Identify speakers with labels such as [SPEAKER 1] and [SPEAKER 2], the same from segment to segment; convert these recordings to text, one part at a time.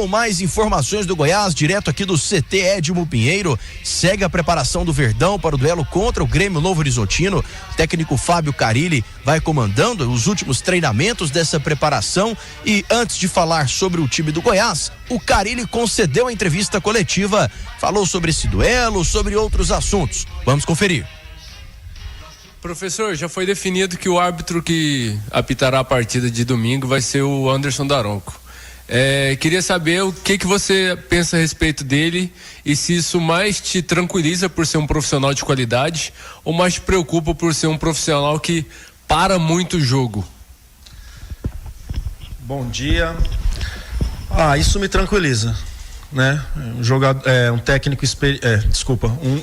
[SPEAKER 1] com mais informações do Goiás, direto aqui do CT Edmo Pinheiro. Segue a preparação do Verdão para o duelo contra o Grêmio Novo Horizontino. O técnico Fábio Carilli vai comandando os últimos treinamentos dessa preparação. E antes de falar sobre o time do Goiás, o Carilli concedeu a entrevista coletiva, falou sobre esse duelo, sobre outros assuntos. Vamos conferir.
[SPEAKER 2] Professor, já foi definido que o árbitro que apitará a partida de domingo vai ser o Anderson Daronco. Queria saber o que você pensa a respeito dele e se isso mais te tranquiliza por ser um profissional de qualidade ou mais te preocupa por ser um profissional que para muito o jogo.
[SPEAKER 3] Bom dia. Isso me tranquiliza, né? Um técnico,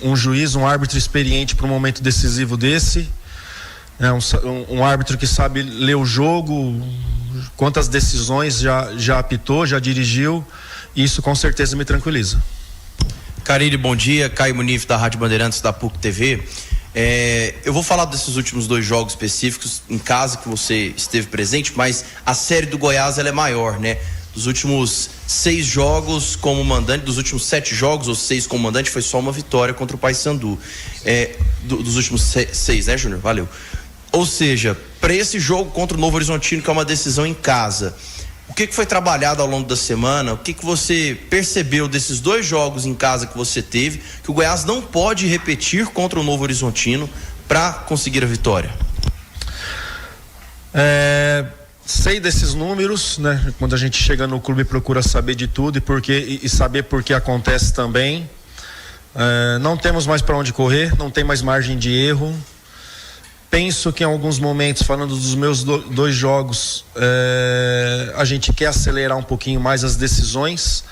[SPEAKER 3] um juiz, um árbitro experiente para um momento decisivo desse, um árbitro que sabe ler o jogo, quantas decisões já apitou, já dirigiu, e isso com certeza me tranquiliza.
[SPEAKER 1] Carilli, bom dia. Caio Muniz da Rádio Bandeirantes da PUC TV. Eu vou falar desses últimos 2 jogos específicos em casa que você esteve presente, mas a série do Goiás ela é maior, né? Dos últimos 6 jogos como mandante, dos últimos 7 jogos ou 6 como mandante, foi só uma vitória contra o Paysandu. Dos últimos 6, né, Júnior? Valeu. Ou seja, para esse jogo contra o Novo Horizontino, que é uma decisão em casa, o que foi trabalhado ao longo da semana? O que você percebeu desses 2 jogos em casa que você teve, que o Goiás não pode repetir contra o Novo Horizontino para conseguir a vitória?
[SPEAKER 3] Sei desses números, né? Quando a gente chega no clube procura saber de tudo e saber por que acontece também. Não temos mais para onde correr, não tem mais margem de erro. Penso que em alguns momentos, falando dos meus 2 jogos, a gente quer acelerar um pouquinho mais as decisões,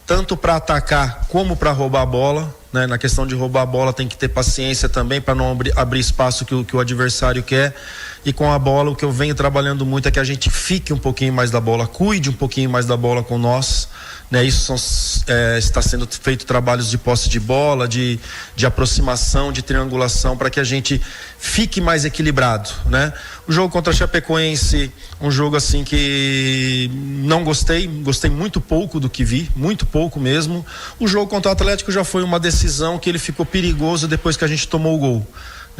[SPEAKER 3] tanto para atacar como para roubar a bola, né? Na questão de roubar a bola tem que ter paciência também para não abrir espaço que o adversário quer. E com a bola, o que eu venho trabalhando muito é que a gente fique um pouquinho mais da bola, cuide um pouquinho mais da bola com nós, né? Isso está sendo feito trabalhos de posse de bola, de aproximação, de triangulação, para que a gente fique mais equilibrado, né? O jogo contra a Chapecoense, um jogo assim que não gostei muito pouco do que vi, muito pouco mesmo. O jogo contra o Atlético já foi uma decisão que ele ficou perigoso depois que a gente tomou o gol.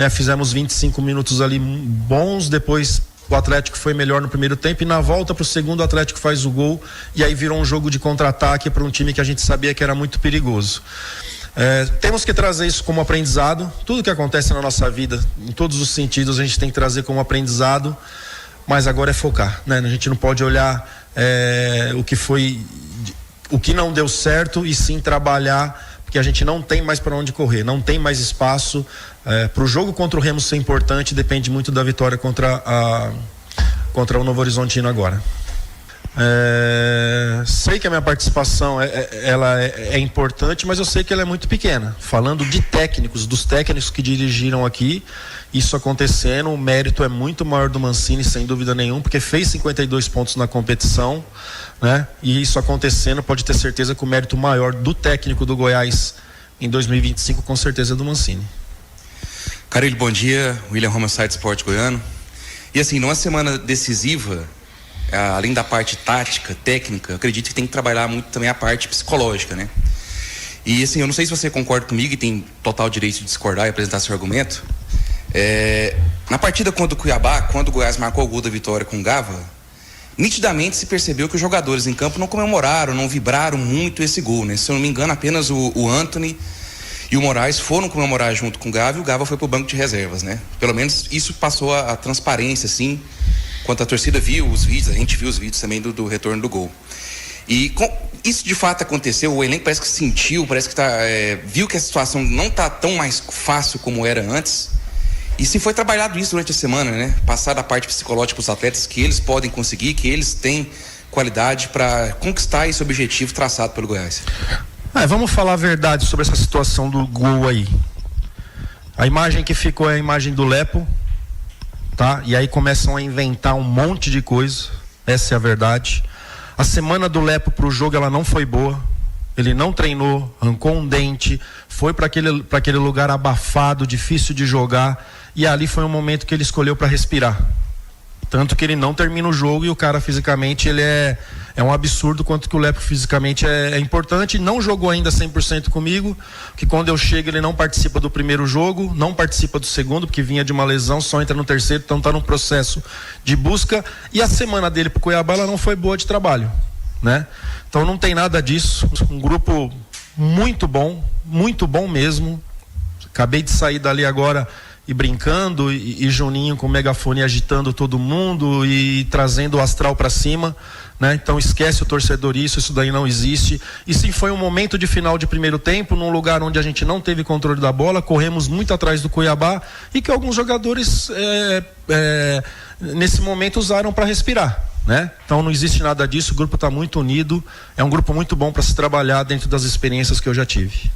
[SPEAKER 3] Fizemos 25 minutos ali bons, depois o Atlético foi melhor no primeiro tempo e na volta para o segundo o Atlético faz o gol e aí virou um jogo de contra-ataque para um time que a gente sabia que era muito perigoso. Temos que trazer isso como aprendizado. Tudo que acontece na nossa vida, em todos os sentidos, a gente tem que trazer como aprendizado, mas agora é focar, né? A gente não pode olhar o que não deu certo e sim trabalhar, porque a gente não tem mais para onde correr, não tem mais espaço. Para o jogo contra o Remo ser importante, depende muito da vitória contra o Novo Horizontino agora. Sei que a minha participação ela é importante, mas eu sei que ela é muito pequena. Falando de técnicos, dos técnicos que dirigiram aqui, isso acontecendo, o mérito é muito maior do Mancini, sem dúvida nenhuma, porque fez 52 pontos na competição, né? E isso acontecendo, pode ter certeza que o mérito maior do técnico do Goiás em 2025, com certeza é do Mancini.
[SPEAKER 4] Carilli, bom dia. William Roma, site Esporte Goiano. E assim, numa semana decisiva, além da parte tática, técnica, eu acredito que tem que trabalhar muito também a parte psicológica, né? E assim, eu não sei se você concorda comigo e tem total direito de discordar e apresentar seu argumento. Na partida contra o Cuiabá, quando o Goiás marcou o gol da vitória com o Gava, nitidamente se percebeu que os jogadores em campo não comemoraram, não vibraram muito esse gol, né? Se eu não me engano, apenas o Anthony e o Moraes foram comemorar junto com o Gava e o Gava foi pro banco de reservas, né? Pelo menos isso passou a transparência, assim, quando a torcida viu os vídeos, a gente viu os vídeos também do retorno do gol. E isso de fato aconteceu, o elenco parece que sentiu, parece que viu que a situação não tá tão mais fácil como era antes. E se foi trabalhado isso durante a semana, né? Passar da parte psicológica para os atletas, que eles podem conseguir, que eles têm qualidade para conquistar esse objetivo traçado pelo Goiás.
[SPEAKER 3] Vamos falar a verdade sobre essa situação do gol aí. A imagem que ficou é a imagem do Lepo, tá? E aí começam a inventar um monte de coisa. Essa é a verdade. A semana do Lepo pro jogo, ela não foi boa. Ele não treinou, arrancou um dente, foi para aquele lugar abafado, difícil de jogar, e ali foi um momento que ele escolheu para respirar. Tanto que ele não termina o jogo e o cara fisicamente ele é um absurdo quanto que o Lepo fisicamente é importante. Não jogou ainda 100% comigo, que quando eu chego ele não participa do primeiro jogo, não participa do segundo, porque vinha de uma lesão, só entra no terceiro, então está no processo de busca. E a semana dele pro Cuiabá ela não foi boa de trabalho, né? Então não tem nada disso. Um grupo muito bom mesmo. Acabei de sair dali agora e brincando, e Juninho com o megafone agitando todo mundo e trazendo o astral para cima, né? Então esquece o torcedor, isso daí não existe. E sim, foi um momento de final de primeiro tempo, num lugar onde a gente não teve controle da bola, corremos muito atrás do Cuiabá e que alguns jogadores nesse momento usaram para respirar, né? Então não existe nada disso, o grupo está muito unido, é um grupo muito bom para se trabalhar dentro das experiências que eu já tive.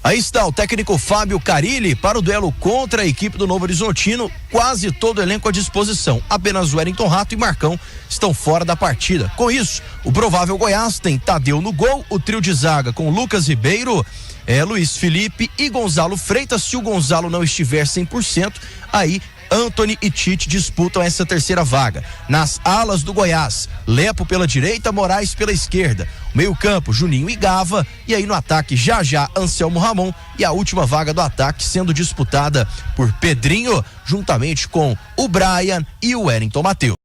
[SPEAKER 5] Aí está o técnico Fábio Carilli para o duelo contra a equipe do Novo Horizontino, quase todo o elenco à disposição. Apenas o Wellington Rato e Marcão estão fora da partida. Com isso, o provável Goiás tem Tadeu no gol, o trio de zaga com Lucas Ribeiro, Luiz Felipe e Gonzalo Freitas. Se o Gonzalo não estiver 100%, aí Antony e Tite disputam essa terceira vaga. Nas alas do Goiás, Lepo pela direita, Moraes pela esquerda. Meio campo, Juninho e Gava. E aí no ataque, já Anselmo Ramon. E a última vaga do ataque sendo disputada por Pedrinho, juntamente com o Brian e o Wellington Mateus.